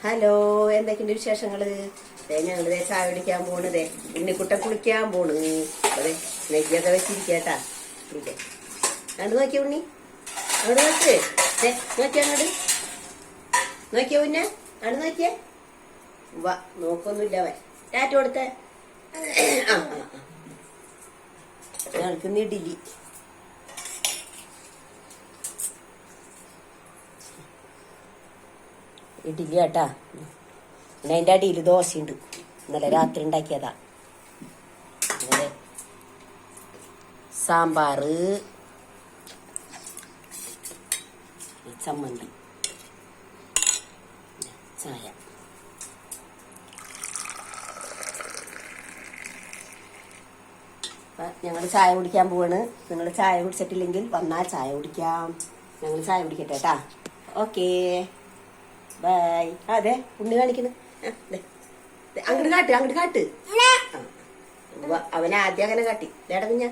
Hello, എന്തൊക്കെയുണ്ട് വിശേഷങ്ങള്? ഞങ്ങളിതേ ചായ കുടിക്കാൻ പോണതേ. ഉണ്ണിക്കുട്ടൻ കുളിക്കാൻ പോണ്. അതെ, നെയ്യൊക്കെ വെച്ചിരിക്കട്ടാ. കുളിക്കാൻ അങ്ങോട്ട് നോക്കിയ ഉണ്ണി, അങ്ങോട്ട് നോക്കിയേ. നോക്കിയ അങ്ങോട്ട് നോക്കിയ പിന്നെ അങ്ങോട്ട് നോക്കിയേ. വാ, നോക്കൊന്നുമില്ല അവൻ. ടാറ്റ കൊടുത്തേ. ഞങ്ങൾക്ക് ഇഡ്ഡലി. ഇഡ്ഡലി കേട്ടാ. പിന്നെ അതിൻ്റെ അടിയിൽ ദോശയുണ്ട്. ഇന്നലെ രാത്രി ഉണ്ടാക്കിയതാ. അങ്ങനെ സാമ്പാറ്, ചമ്മന്തി, ചായ. ഞങ്ങൾ ചായ കുടിക്കാൻ പോവാണ്. നിങ്ങൾ ചായ കുടിച്ചിട്ടില്ലെങ്കിൽ വന്നാൽ ചായ കുടിക്കാം. ഞങ്ങൾ ചായ കുടിക്കട്ടെ കേട്ടാ. Okay, bye. അതെ, ഉണ്ണി കാണിക്കുന്നു. അങ്ങോട്ട് കാട്ട്, അങ്ങോട്ട് കാട്ട്. അവൻ ആദ്യം അങ്ങനെ കാട്ടി. ദേടാ കുഞ്ഞ.